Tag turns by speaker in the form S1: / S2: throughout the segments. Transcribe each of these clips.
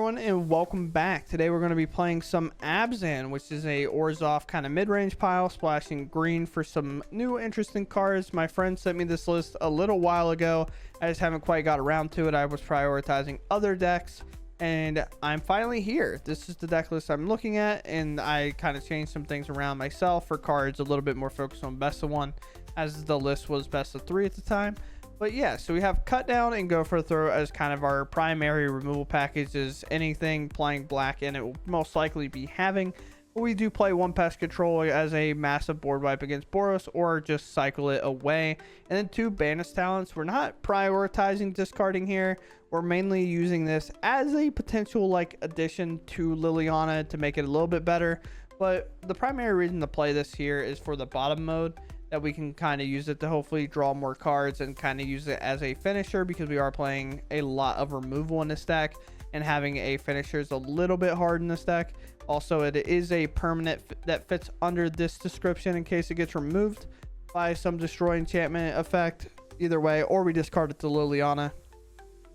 S1: everyone, and welcome back. Today we're going to be playing some Abzan, which is a Orzhov kind of mid-range pile, splashing green for some new interesting cards. My friend sent me this list a little while ago. I just haven't quite got around to it. I was prioritizing other decks, and I'm finally here. This is the deck list I'm looking at, and I kind of changed some things around myself for cards a little bit more focused on best of one, as the list was best of three at the time. But yeah, so we have Cut Down and Go for a Throw as kind of our primary removal packages. Anything playing black in it will most likely be having. But we do play One Pest Control as a massive board wipe against Boros, or just cycle it away. And then 2 Banish Talents. We're not prioritizing discarding here. We're mainly using this as a potential addition to Liliana to make it a little bit better. But the primary reason to play this here is for the bottom mode, that we can kind of use it to hopefully draw more cards and kind of use it as a finisher, because we are playing a lot of removal in this deck, and having a finisher is a little bit hard in this deck. Also, it is a permanent that fits under this description in case it gets removed by some destroy enchantment effect. Either way, or we discard it to Liliana,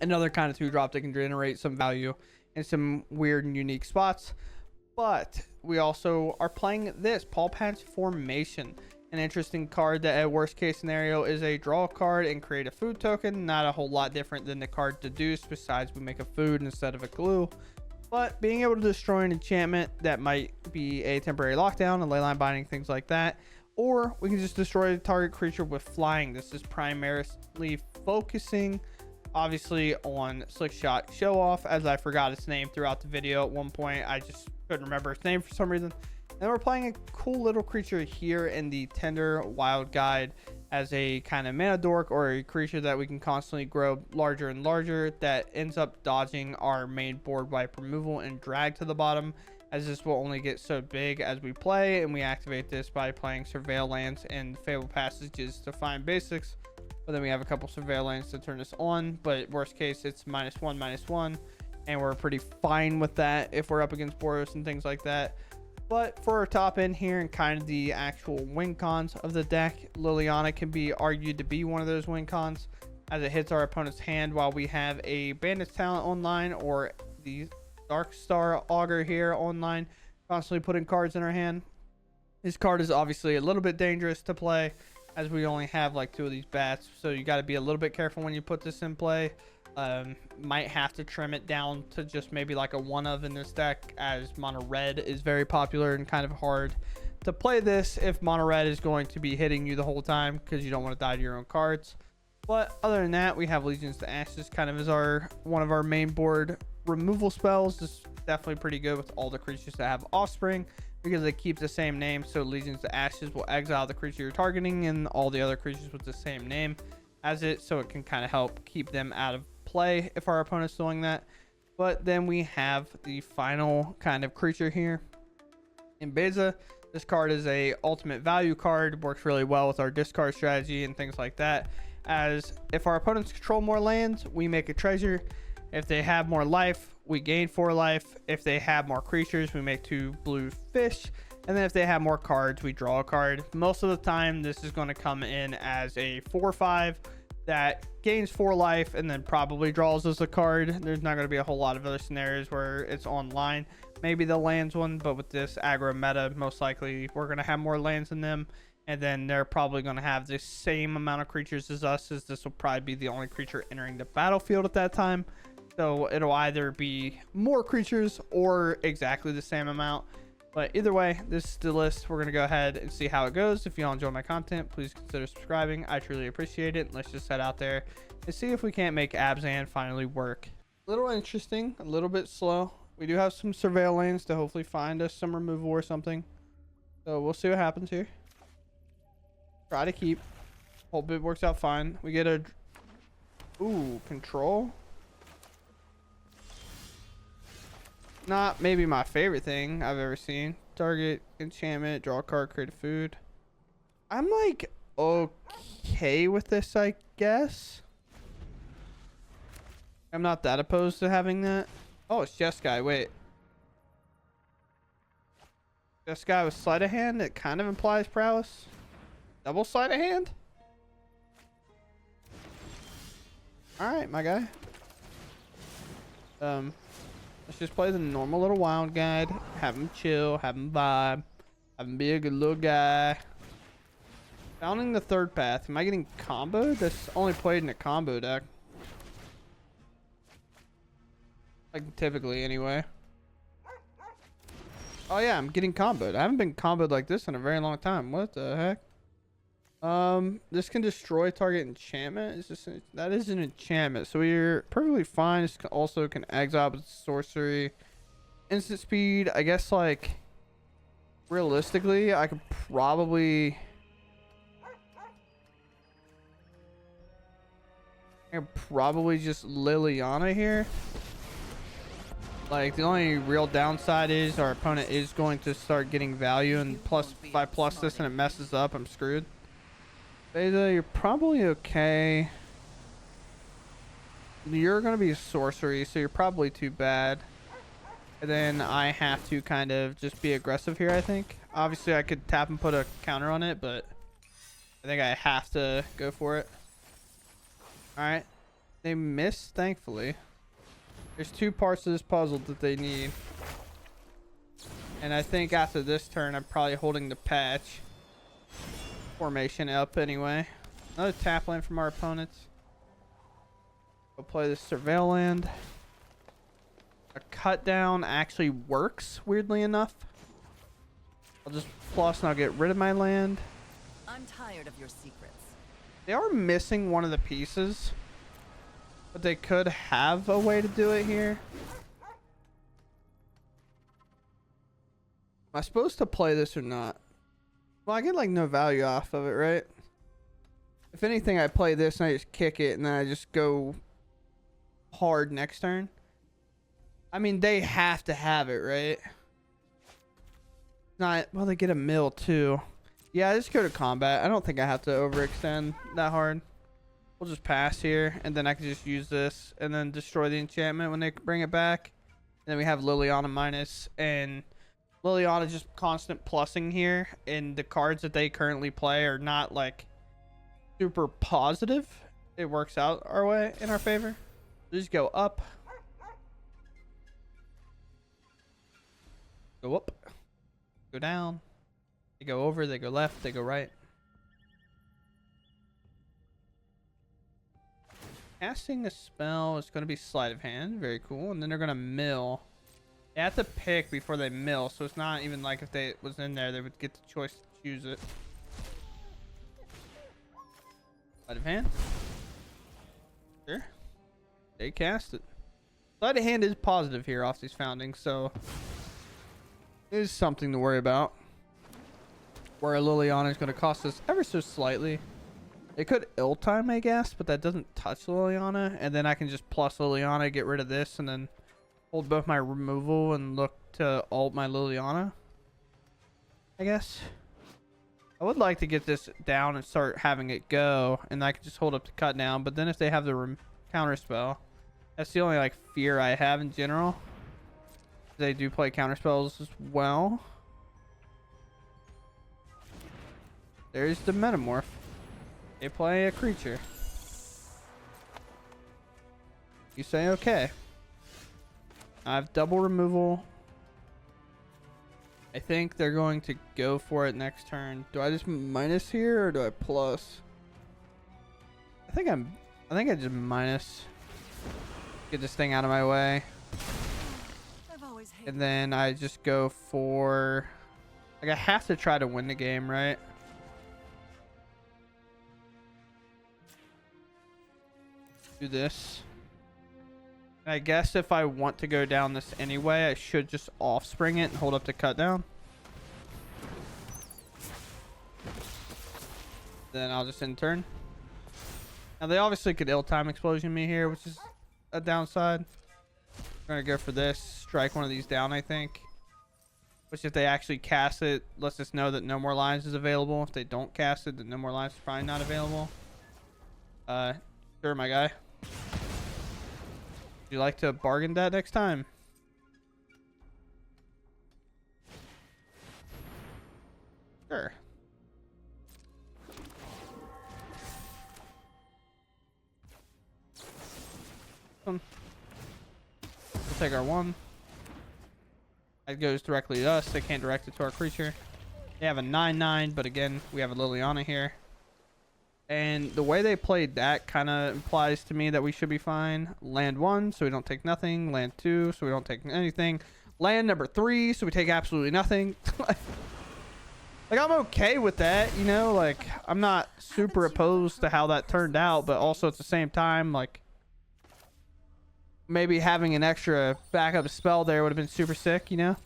S1: another kind of 2-drop that can generate some value in some weird and unique spots. But we also are playing this Paw Patch Formation, an interesting card that at worst case scenario is a draw card and create a food token. Not a whole lot different than the card Deduce, besides we make a food instead of a glue. But being able to destroy an enchantment that might be a temporary lockdown, a leyline binding, things like that. Or we can just destroy the target creature with flying. This is primarily focusing obviously on Slick Shot Show Off, as I forgot its name throughout the video at one point. I just couldn't remember its name for some reason. And we're playing a cool little creature here in the Tender Wild Guide as a kind of mana dork, or a creature that we can constantly grow larger and larger, that ends up dodging our main board wipe removal and drag to the bottom, as this will only get so big as we play. And we activate this by playing Surveil Lands and Fable Passages to find basics. But then we have a couple Surveil Lands to turn this on, but worst case it's -1/-1, and we're pretty fine with that if we're up against Boros and things like that. But for our top end here and kind of the actual win cons of the deck, Liliana can be argued to be one of those win cons, as it hits our opponent's hand while we have a Bandit's Talent online, or the Dark Star Augur here online, constantly putting cards in our hand. This card is obviously a little bit dangerous to play, as we only have 2 of these bats, so you got to be a little bit careful when you put this in play. Might have to trim it down to just maybe a 1 of in this deck, as mono red is very popular and kind of hard to play this if mono red is going to be hitting you the whole time, because you don't want to die to your own cards. But other than that, we have Legions to Ashes kind of as one of our main board removal spells. This is definitely pretty good with all the creatures that have offspring, because they keep the same name. So Legions to Ashes will exile the creature you're targeting and all the other creatures with the same name as it, so it can kind of help keep them out of play if our opponent's doing that. But then we have the final kind of creature here in Beza. This card is a ultimate value card, works really well with our discard strategy and things like that, as if our opponents control more lands, we make a treasure. If they have more life, we gain 4 life. If they have more creatures, we make 2 blue fish. And then if they have more cards, we draw a card. Most of the time this is going to come in as a 4/5 that gains 4 life and then probably draws us a card. There's not going to be a whole lot of other scenarios where it's online, maybe the lands one, but with this aggro meta, most likely we're going to have more lands in them, and then they're probably going to have the same amount of creatures as us, as this will probably be the only creature entering the battlefield at that time. So it'll either be more creatures or exactly the same amount. But either way, this is the list. We're going to go ahead and see how it goes. If you all enjoy my content, please consider subscribing. I truly appreciate it. Let's just head out there and see if we can't make Abzan finally work. A little interesting, a little bit slow. We do have some Surveil Lanes to hopefully find us some removal or something. So we'll see what happens here. Try to keep. Hope it works out fine. We get a... Ooh, control. Not maybe my favorite thing I've ever seen. Target enchantment, draw a card, create a food. I'm okay with this, I guess. I'm not that opposed to having that. Oh, it's Jeskai. Wait. Jeskai with sleight of hand. It kind of implies prowess. Double sleight of hand. All right, my guy. Let's just play the normal little wild guide. Have him chill, have him vibe, have him be a good little guy. Founding the third path. Am I getting comboed? That's only played in a combo deck. Like typically anyway. Oh yeah, I'm getting comboed. I haven't been comboed like this in a very long time. What the heck? This can destroy target enchantment. That is an enchantment, so we're perfectly fine. This also can exile with sorcery, instant speed. I guess like realistically, I could probably just Liliana here. Like the only real downside is our opponent is going to start getting value, and plus if I plus this and it messes up, I'm screwed. Beta, you're probably okay. You're gonna be a sorcery, so you're probably too bad. And then I have to kind of just be aggressive here, I think. Obviously I could tap and put a counter on it, but I think I have to go for it. Alright. They missed, thankfully. There's two parts of this puzzle that they need. And I think after this turn, I'm probably holding the patch formation up anyway. Another tap land from our opponents. We'll play this surveil land. A cut down actually works, weirdly enough. I'll just plus and I'll get rid of my land.
S2: I'm tired of your secrets.
S1: They are missing one of the pieces, but they could have a way to do it here. Am I supposed to play this or not? Well, I get like no value off of it, right? If anything, I play this and I just kick it and then I just go hard next turn. I mean, they have to have it, right? Not, well, they get a mill too. Yeah, I just go to combat. I don't think I have to overextend that hard. We'll just pass here, and then I can just use this and then destroy the enchantment when they bring it back. And then we have Liliana minus, and Liliana just constant plussing here, and the cards that they currently play are not like super positive. It works out our way in our favor. Just go up, go up, go down. They go over, they go left, they go right. Casting a spell is going to be sleight of hand. Very cool. And then they're going to mill. They have to pick before they mill, so it's not even like if they was in there, they would get the choice to choose it. Sleight of hand. Sure. They cast it. Sleight of hand is positive here off these foundings, so it is something to worry about. Where a Liliana is going to cost us ever so slightly. It could ill time, I guess, but that doesn't touch Liliana. And then I can just plus Liliana, get rid of this, and then hold both my removal and look to ult my Liliana, I guess. I would like to get this down and start having it go, and I can just hold up the cut down. But then if they have the counter spell, that's the only like fear I have in general. They do play counter spells as well. There's the metamorph. They play a creature. You say okay. I have double removal. I think they're going to go for it next turn. Do I just minus here or do I plus? I think I just minus. Get this thing out of my way. And then I just go for, like, I have to try to win the game, right? Do this. And I guess if I want to go down this anyway, I should just offspring it and hold up the cut down. Then I'll just end turn. Now they obviously could ill-time explosion me here, which is a downside. I'm gonna go for this, strike one of these down, I think. Which if they actually cast it, lets us know that no more lines is available. If they don't cast it, then no more lines is probably not available. Sure, my guy. Would you like to bargain that next time? Sure. We'll take our one. That goes directly to us. They can't direct it to our creature. They have a 9/9, but again, we have a Liliana here. And the way they played that kind of implies to me that we should be fine. Land 1, so we don't take nothing. Land 2, so we don't take anything. Land number 3, so we take absolutely nothing. Like, I'm okay with that, you know? Like, I'm not super opposed to how that turned out, but also at the same time, like, maybe having an extra backup spell there would have been super sick, you know?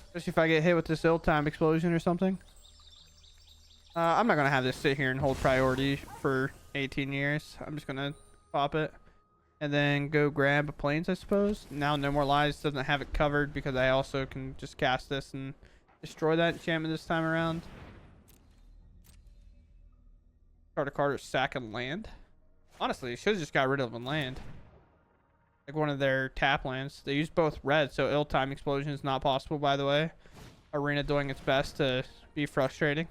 S1: Especially if I get hit with this ill-time explosion or something. I'm not going to have this sit here and hold priority for 18 years. I'm just going to pop it. And then go grab a planes, I suppose. Now No More Lies doesn't have it covered because I also can just cast this and destroy that enchantment this time around. Card a card or sack a land. Honestly, should have just got rid of a land. Like one of their tap lands. They use both red, so ill-time explosion is not possible, by the way. Arena doing its best to be frustrating,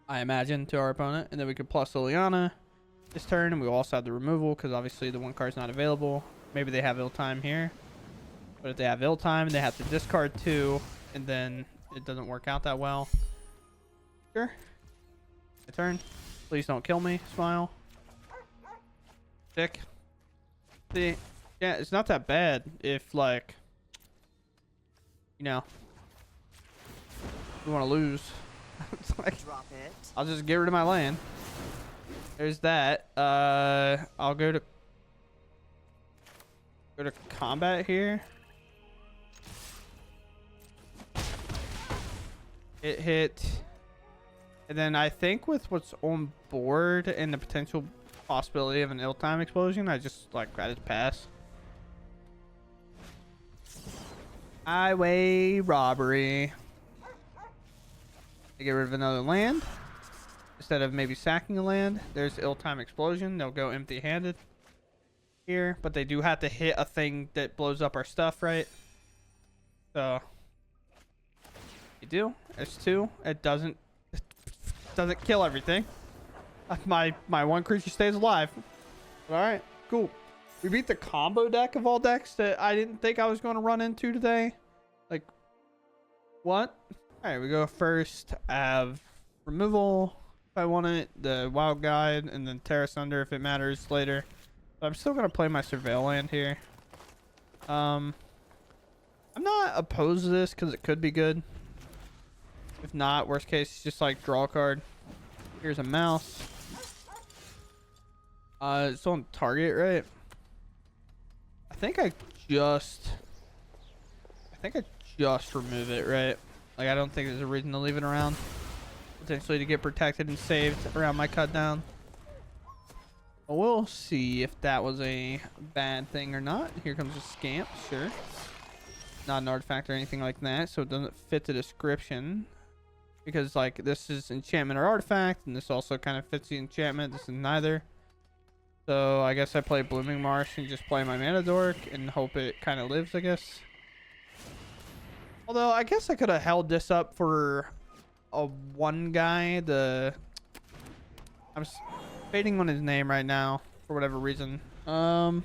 S1: I imagine, to our opponent. And then we could plus Liliana this turn, and we also have the removal because obviously the one card's not available. Maybe they have ill-time here. But if they have ill-time, they have to discard 2, and then it doesn't work out that well. Sure. My turn. Please don't kill me. Smile. Sick. See, yeah, it's not that bad if, like, you know, we want to lose. It's like,
S2: Drop it.
S1: I'll just get rid of my land. There's that. I'll go to combat here. It hit. And then I think with what's on board and the potential possibility of an ill-time explosion, I just pass. Highway robbery. They get rid of another land. Instead of maybe sacking a land, there's ill-time explosion. They'll go empty-handed here, but they do have to hit a thing that blows up our stuff, right? So you do. It's 2. It doesn't kill everything. My one creature stays alive. All right, cool. We beat the combo deck of all decks that I didn't think I was going to run into today. Like, what? All right, we go first. Have removal if I want it, the wild guide, and then Terra Sunder if it matters later. But I'm still gonna play my surveil land here. I'm not opposed to this because it could be good. If not, worst case, just like draw a card. Here's a mouse. It's on target, right? I think I just remove it, right? Like, I don't think there's a reason to leave it around. Potentially to get protected and saved around my cut down. Well, we'll see if that was a bad thing or not. Here comes a scamp, sure. Not an artifact or anything like that, so it doesn't fit the description. Because, like, this is enchantment or artifact, and this also kind of fits the enchantment. This is neither. So I guess I play Blooming Marsh and just play my Mana Dork and hope it kind of lives, I guess. Although I guess I could have held this up for a one guy. I'm fading on his name right now for whatever reason. I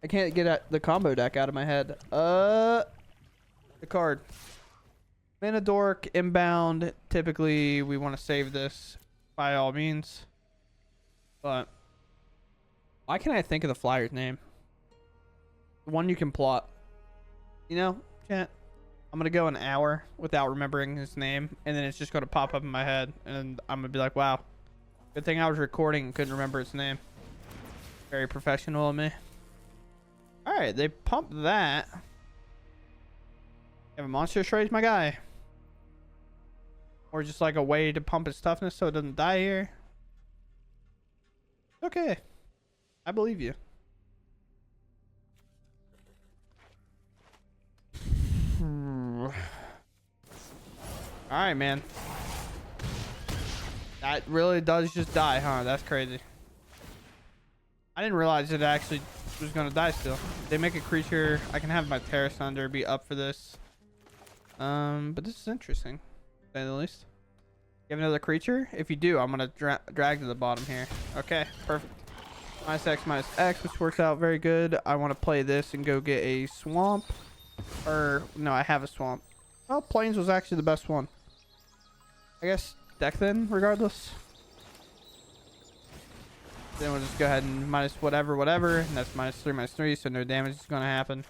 S1: can't get the combo deck out of my head. The card. Mana Dork, inbound. Typically we want to save this by all means. But why can't I think of the flyer's name? The one you can plot. You know, chat. I'm going to go an hour without remembering his name, and then it's just going to pop up in my head, and I'm going to be like, wow. Good thing I was recording and couldn't remember his name. Very professional of me. Alright, they pumped that. You have a monster trade, my guy. Or just like a way to pump his toughness so it doesn't die here. Okay. I believe you. Alright, man. That really does just die, huh? That's crazy. I didn't realize it actually was going to die still. They make a creature. I can have my Terra Sunder be up for this. But this is interesting, to say the least. You have another creature? If you do, I'm going to drag to the bottom here. Okay, perfect. Minus X, minus X, which works out very good. I want to play this and go get a swamp. Or, no, I have a swamp. Oh, Plains was actually the best one. I guess deck then, regardless. Then we'll just go ahead and minus whatever, and that's minus 3, so no damage is going to happen.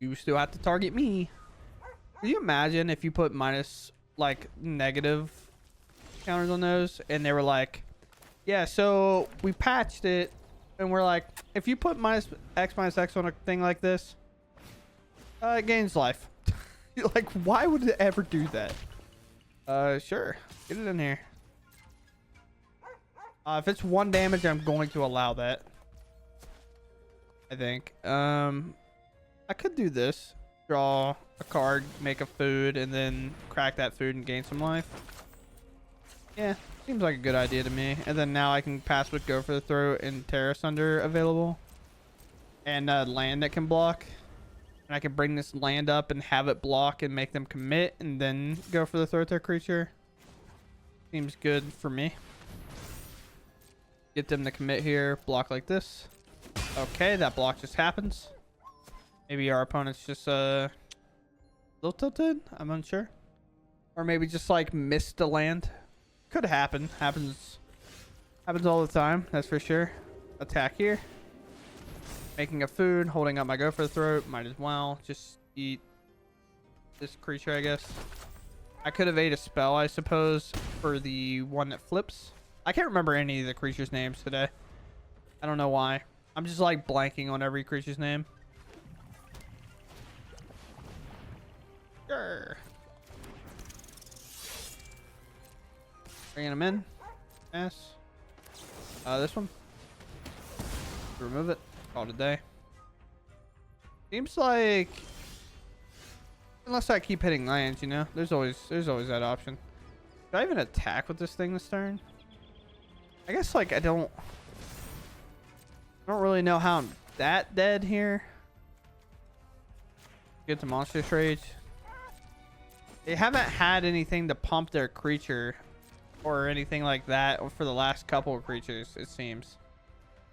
S1: You still have to target me. Can you imagine if you put minus, like, negative counters on those, and they were like, yeah, so we patched it, and we're like, if you put minus X on a thing like this, it gains life. You're like, why would it ever do that? Sure. Get it in here. If it's 1 damage, I'm going to allow that. I think. I could do this. Draw a card, make a food, and then crack that food and gain some life. Yeah, seems like a good idea to me. And then now I can pass with Go for the Throat and Terrace Under available. And land that can block. And I can bring this land up and have it block and make them commit and then go for the Throat their creature. Seems good for me. Get them to commit here. Block like this. Okay, that block just happens. Maybe our opponent's just a little tilted. I'm unsure. Or maybe just like missed the land. Could happen. Happens all the time. That's for sure. Attack here. Making a food. Holding up my Go for the Throat. Might as well just eat this creature, I guess. I could have ate a spell, I suppose, for the one that flips. I can't remember any of the creatures' names today. I don't know why. I'm just like blanking on every creature's name. Sure. Bringing them in. Yes. This one. Remove it. Call it a day. Seems like, unless I keep hitting lands, you know, there's always that option. Should I even attack with this thing this turn? I guess like I don't really know how I'm that dead here. Get the Monstrous Rage. They haven't had anything to pump their creature or anything like that for the last couple of creatures, it seems.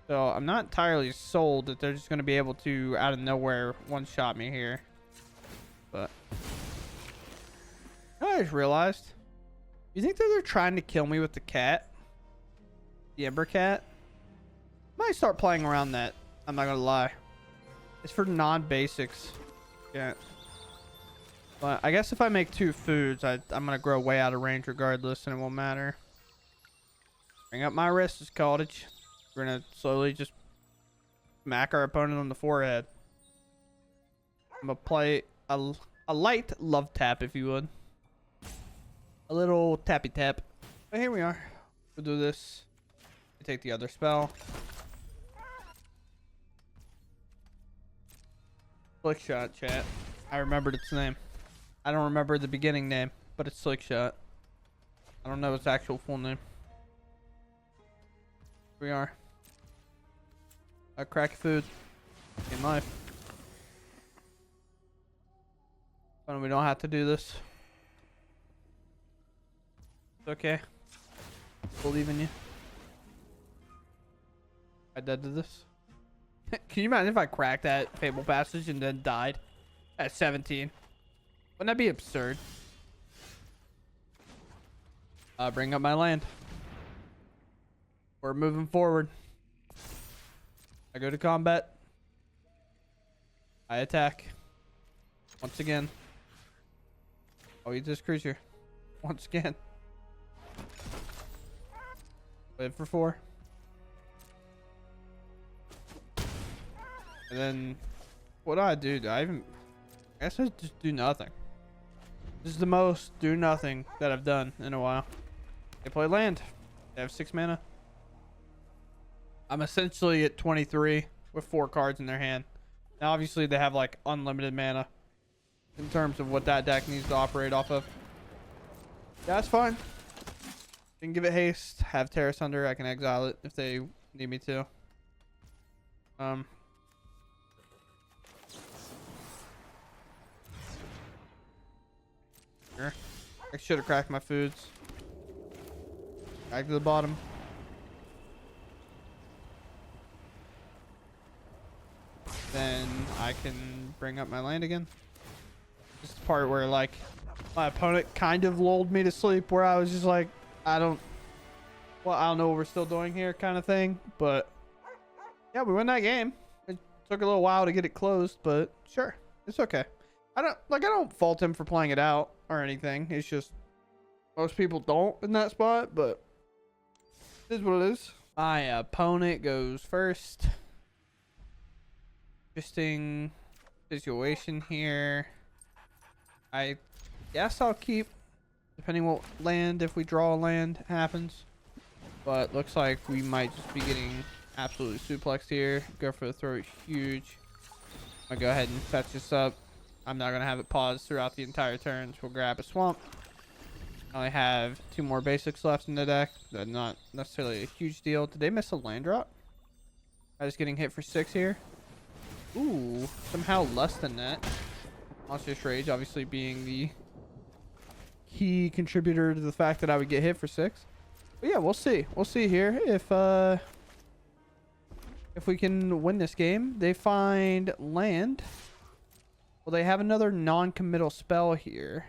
S1: So I'm not entirely sold that they're just going to be able to, out of nowhere, one-shot me here. But I just realized. You think that they're trying to kill me with the cat? The Ember Cat? Might start playing around that. I'm not going to lie. It's for non-basics. Yeah. But I guess if I make 2 foods, I'm going to grow way out of range regardless, and it won't matter. Bring up my Restless Cottage. We're going to slowly just smack our opponent on the forehead. I'm going to play a light love tap, if you would. A little tappy tap. But here we are. We'll do this. We take the other spell. Slick Shot, chat. I remembered its name. I don't remember the beginning name, but it's Slick Shot. I don't know its actual full name. Here we are. A crack food in life. But we don't have to do this. It's okay. Believe in you. I dead to this. Can you imagine if I cracked that Fable Passage and then died at 17? Wouldn't that be absurd? Bring up my land. We're moving forward. I go to combat. I attack. Once again. I'll eat this creature. Once again. Live for 4. And then, what do? Do I guess I just do nothing. This is the most do nothing that I've done in a while. They play land. They have 6 mana. I'm essentially at 23 with 4 cards in their hand. Now, obviously, they have like unlimited mana in terms of what that deck needs to operate off of. Yeah, that's fine. Can give it haste. Have Terrace Under. I can exile it if they need me to. Sure. I should have cracked my foods. Back to the bottom. then I can bring up my land again. This is the part where like my opponent kind of lulled me to sleep, where I was just like, I don't know what we're still doing here kind of thing. But yeah, we won that game. It took a little while to get it closed, but sure, it's okay. I don't fault him for playing it out or anything. It's just most people don't in that spot, but it is what it is. My opponent goes first. Interesting situation here. I guess I'll keep, depending what land, if we draw a land happens. But looks like we might just be getting absolutely suplexed here. Go for the throw, huge. I'll go ahead and fetch this up. I'm not going to have it pause throughout the entire turn, so we'll grab a swamp. I only have 2 more basics left in the deck. That's not necessarily a huge deal. Did they miss a land drop? I was getting hit for 6 here. Ooh, somehow less than that. Monstrous Rage obviously being the key contributor to the fact that I would get hit for 6. But yeah, we'll see. We'll see here if we can win this game. They find land. Well, they have another non-committal spell here.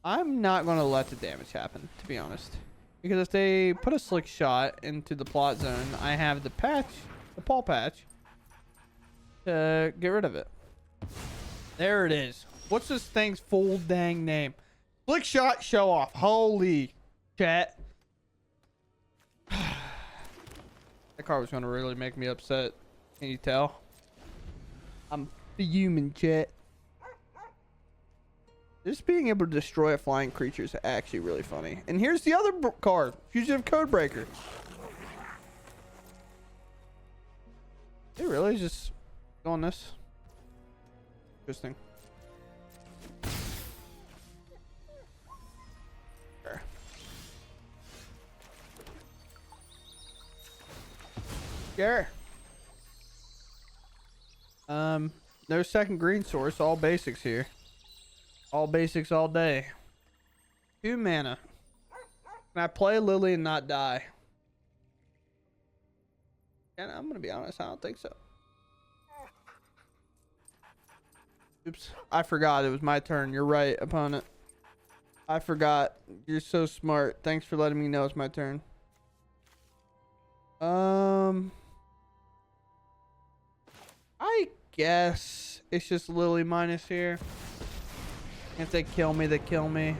S1: I'm not going to let the damage happen, to be honest. Because if they put a slick shot into the plot zone, I have the paw patch, to get rid of it. There it is. What's this thing's full dang name? Slick shot show off. Holy chat. That card was going to really make me upset. Can you tell? I'm the human chat. Just being able to destroy a flying creature is actually really funny. And here's the other card, Fugitive Codebreaker. They really just go on this. Interesting. Sure. Sure. No second green source, all basics here. All basics all day. 2 mana. Can I play Lily and not die? And I'm gonna be honest, I don't think so. Oops, I forgot it was my turn. You're right, opponent. I forgot. You're so smart. Thanks for letting me know it's my turn. I guess it's just Lily minus here. If they kill me, they kill me.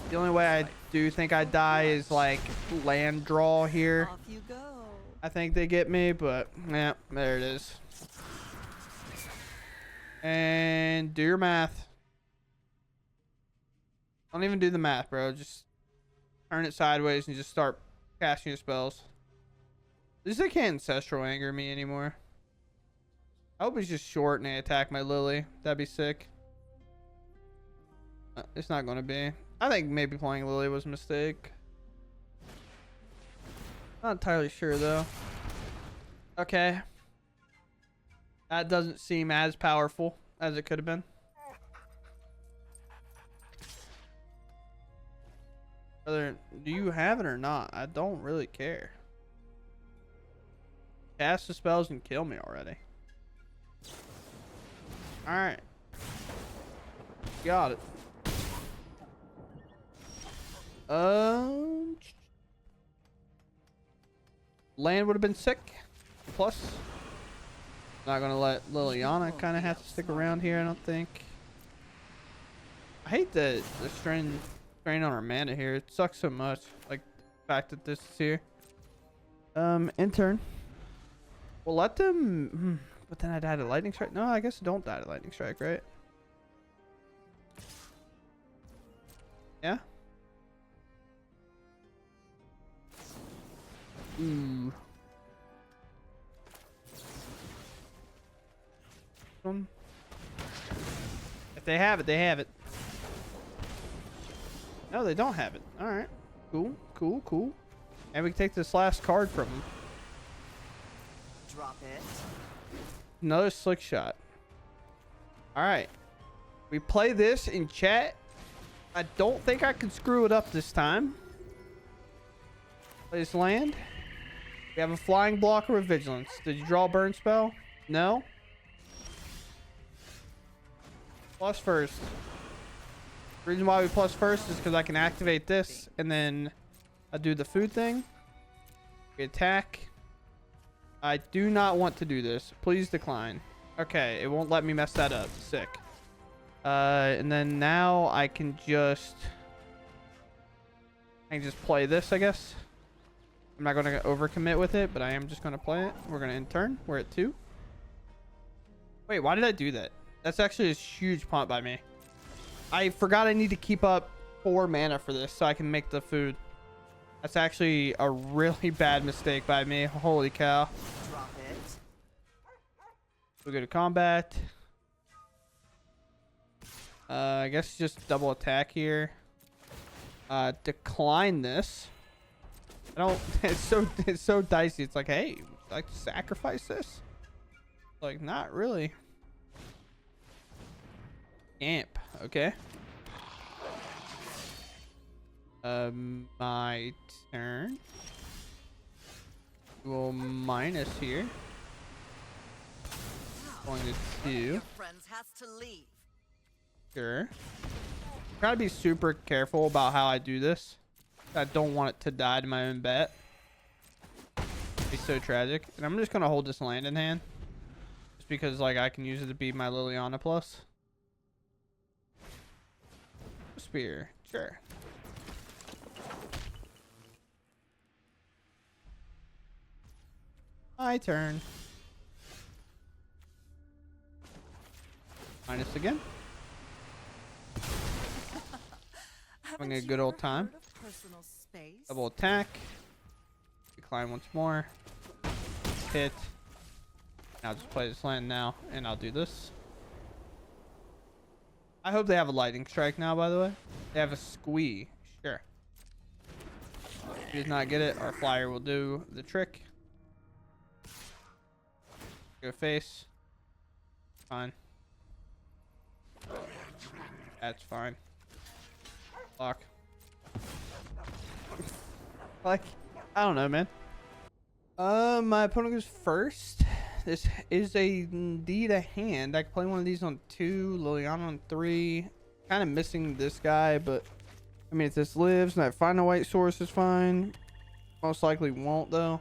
S1: The only way I do think I die is like land draw here.
S2: Off you go.
S1: I think they get me, but yeah, there it is. And do your math. Don't even do the math, bro. Just turn it sideways and just start casting your spells. At least they can't Ancestral Anger me anymore. I hope it's just short and they attack my Lily. That'd be sick. It's not going to be. I think maybe playing Lily was a mistake. Not entirely sure, though. Okay. That doesn't seem as powerful as it could have been. Whether, do you have it or not? I don't really care. Cast the spells and kill me already. Alright. Got it. Land would have been sick. Plus, not gonna let Liliana kind of have to stick around here. I don't think. I hate the strain on our mana here. It sucks so much. Like the fact that this is here. Intern. We'll let them. But then I died to lightning strike. No, I guess don't die to lightning strike, right? Yeah. Ooh. If they have it, they have it. No, they don't have it. All right. Cool, cool, cool. And we can take this last card from them.
S2: Drop it.
S1: Another slick shot. All right. We play this in chat. I don't think I can screw it up this time. Play this land. We have a flying blocker with vigilance. Did you draw a burn spell? No. Plus first. Reason why we plus first is because I can activate this and then I do the food thing. We attack. I do not want to do this. Please decline. Okay, it won't let me mess that up. Sick. And then now I can just play this, I guess. I'm not going to overcommit with it, but I am just going to play it. We're going to end turn. We're at 2. Wait, why did I do that? That's actually a huge punt by me. I forgot I need to keep up 4 mana for this so I can make the food. That's actually a really bad mistake by me. Holy cow.
S2: Drop it.
S1: We go to combat. I guess just double attack here. Decline this. I don't. It's so dicey. It's like, hey, would you like to sacrifice this? Like, not really. Amp. Okay. My turn. We'll minus here. Going to 2.
S2: Your friends has to leave.
S1: Sure. Gotta be super careful about how I do this. I don't want it to die to my own bet. It'd be so tragic. And I'm just gonna hold this land in hand. Just because like I can use it to beat my Liliana plus. Spear. Sure. My turn. Minus again. Having a good old time. Double attack. Decline once more. Hit. I'll just play this land now, and I'll do this. I hope they have a lightning strike now, by the way. They have a squee. Sure. If he does not get it, our flyer will do the trick. Go face. Fine. That's fine. Lock. Like, I don't know, man. My opponent goes first. This is indeed a hand. I can play one of these on 2, Liliana on 3. Kind of missing this guy, but I mean, if this lives and I find a white source is fine. Most likely won't though.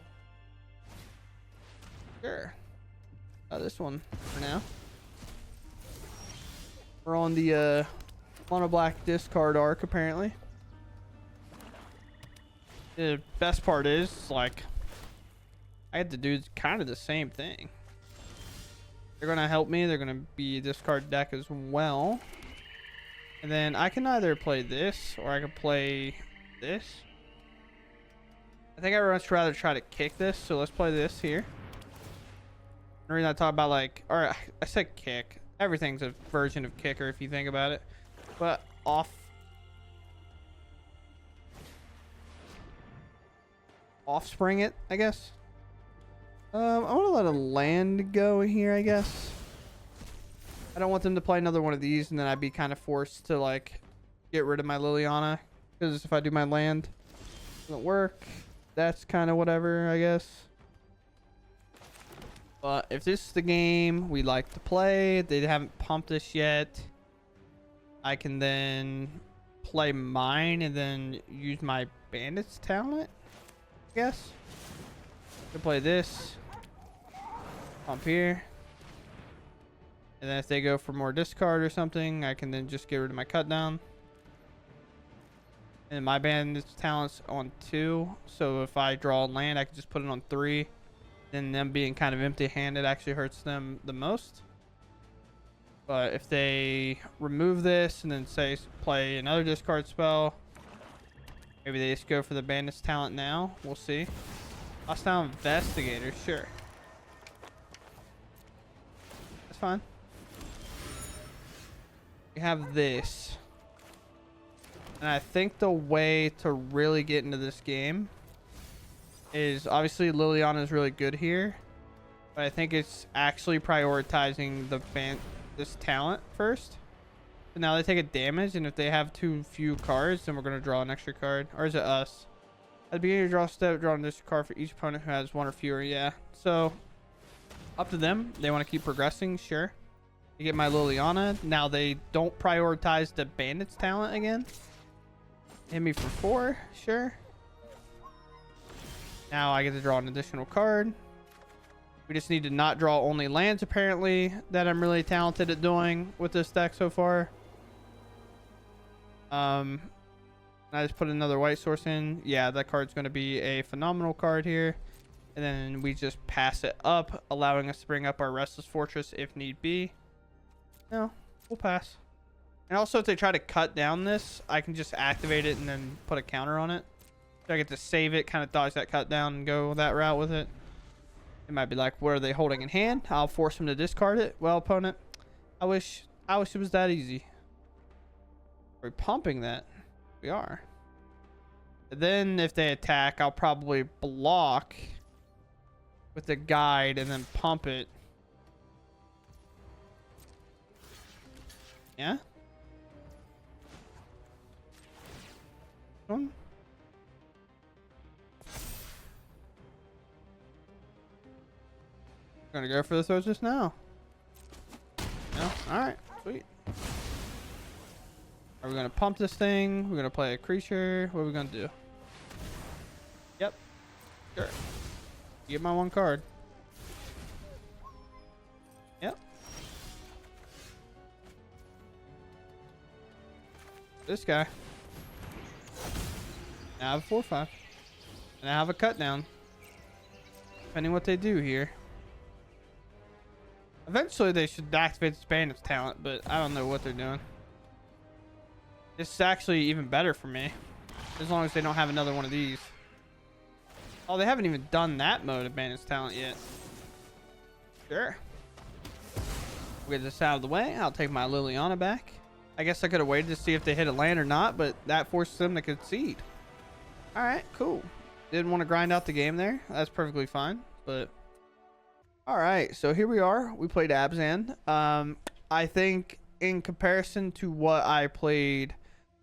S1: Sure. This one for now. We're on the mono black discard arc apparently. The best part is like I had to do kind of the same thing. They're gonna help me. They're gonna be a discard deck as well. And then I can either play this or I can play this. I think I would much rather try to kick this. So let's play this here. The reason I talk about like, or I said kick. Everything's a version of kicker if you think about it. But offspring it, I guess. I want to let a land go here, I guess. I don't want them to play another one of these, and then I'd be kind of forced to like get rid of my Liliana, because if I do my land, it doesn't work. That's kind of whatever, I guess. But if this is the game we like to play, they haven't pumped this yet, I can then play mine and then use my bandits talent, I guess. To play this, pump here, and then if they go for more discard or something, I can then just get rid of my cut down. And my bandits talent's on 2, so if I draw land, I can just put it on 3. Then them being kind of empty-handed actually hurts them the most. But if they remove this and then say play another discard spell, maybe they just go for the bandits talent now. We'll see. Hostile investigator, sure. That's fine. We have this. And I think the way to really get into this game is obviously Liliana is really good here, but I think it's actually prioritizing this talent first. So now they take a damage, and if they have too few cards, then we're going to draw an extra card. Or is it us? At the beginning of your draw step, draw an extra card for each opponent who has 1 or fewer. Yeah. So Up to them. They want to keep progressing, sure. You get my Liliana. Now they don't prioritize the bandits talent again. Hit me for 4, sure. Now I get to draw an additional card. We just need to not draw only lands, apparently, that I'm really talented at doing with this deck so far. I just put another white source in. Yeah, that card's going to be a phenomenal card here. And then we just pass it up, allowing us to bring up our Restless Fortress if need be. No, we'll pass. And also, if they try to cut down this, I can just activate it and then put a counter on it. So I get to save it, kind of dodge that cut down and go that route with it. It might be like, what are they holding in hand? I'll force them to discard it. Well, opponent, I wish it was that easy. Are we pumping that? We are. And then if they attack, I'll probably block with the guide and then pump it. Yeah. One. Gonna go for the throws just now. No? Alright, sweet. Are we gonna pump this thing? We're gonna play a creature. What are we gonna do? Yep. Sure. Get my 1 card. Yep. This guy. Now I have a 4/5. And I have a cut down. Depending what they do here. Eventually they should activate this bandit's talent, but I don't know what they're doing. This is actually even better for me. As long as they don't have another one of these. Oh, they haven't even done that mode of bandit's talent yet. Sure. We'll get this out of the way. I'll take my Liliana back. I guess I could have waited to see if they hit a land or not, but that forces them to concede. Alright, cool. Didn't want to grind out the game there. That's perfectly fine, but... Alright, so here we are. We played Abzan. I think in comparison to what I played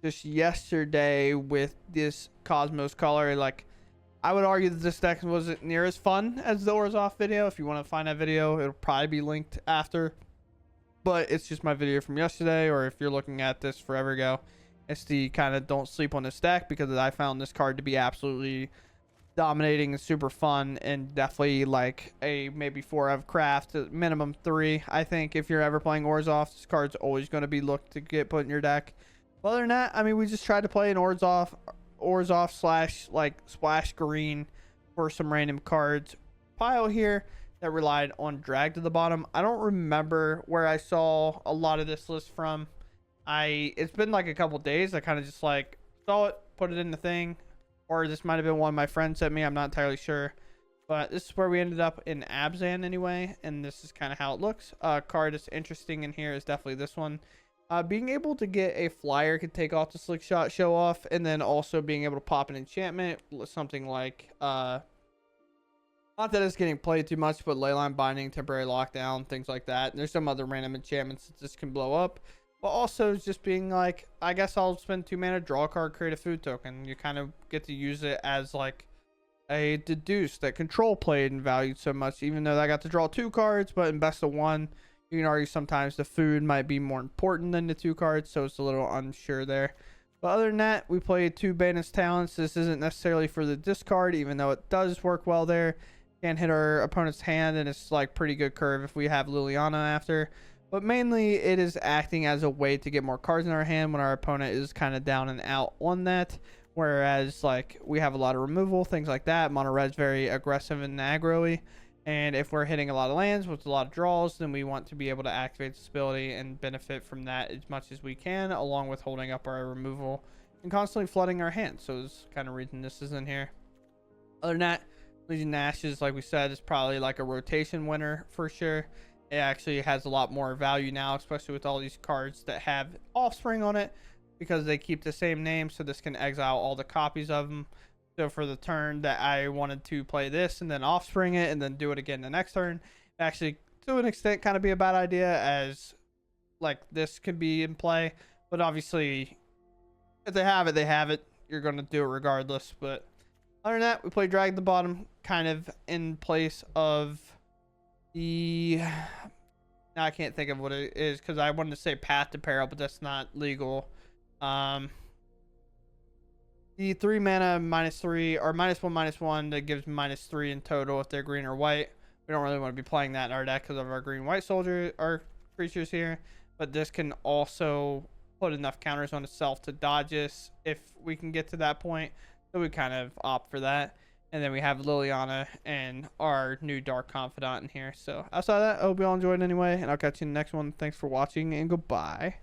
S1: just yesterday with this Cosmos color, like, I would argue that this deck wasn't near as fun as the Orzhov video. If you want to find that video, it'll probably be linked after. But it's just my video from yesterday, or if you're looking at this forever ago, it's the kind of don't sleep on this deck, because I found this card to be absolutely dominating and super fun, and definitely like a maybe 4 of craft, minimum 3. I think if you're ever playing Orzhov, this card's always going to be looked to get put in your deck. But other than that, I mean, we just tried to play an Orzhov slash like splash green for some random cards pile here that relied on drag to the bottom. I don't remember where I saw a lot of this list from. It's been like a couple days. I kind of just like saw it, put it in the thing, or this might have been one my friend sent me. I'm not entirely sure, but this is where we ended up in Abzan anyway, and this is kind of how it looks. Card that's interesting in here is definitely this one. Being able to get a flyer could take off the slick shot show off, and then also being able to pop an enchantment, something like not that it's getting played too much, but Leyline Binding, Temporary Lockdown, things like that. And there's some other random enchantments that this can blow up. But also just being like, I guess I'll spend 2 mana, draw a card, create a food token. You kind of get to use it as like a deduce that control played and valued so much, even though I got to draw 2 cards, but in best of 1, you can argue sometimes the food might be more important than the 2 cards, so it's a little unsure there. But other than that, we played 2 Bandit's Talents. This isn't necessarily for the discard, even though it does work well there. Can hit our opponent's hand, and it's like pretty good curve if we have Liliana after. But mainly it is acting as a way to get more cards in our hand when our opponent is kind of down and out on that. Whereas like we have a lot of removal, things like that. Mono red's very aggressive and aggro-y. And if we're hitting a lot of lands with a lot of draws, then we want to be able to activate this ability and benefit from that as much as we can, along with holding up our removal and constantly flooding our hand. So it's kind of reason this is in here. Other than that, Legion Ashes, like we said, is probably like a rotation winner for sure. It actually has a lot more value now, especially with all these cards that have Offspring on it, because they keep the same name, so this can exile all the copies of them. So for the turn that I wanted to play this and then Offspring it and then do it again the next turn, actually to an extent kind of be a bad idea, as like this could be in play. But obviously if they have it, they have it. You're going to do it regardless. But other than that, we play Drag the Bottom kind of in place of the now I can't think of what it is because I wanted to say Path to Peril, but that's not legal. The 3 mana -3 or -1/-1 that gives -3 in total if they're green or white. We don't really want to be playing that in our deck because of our green-white soldier, our creatures here. But this can also put enough counters on itself to dodge us if we can get to that point. So we kind of opt for that. And then we have Liliana and our new Dark Confidant in here. So outside of that, I hope you all enjoyed anyway. And I'll catch you in the next one. Thanks for watching and goodbye.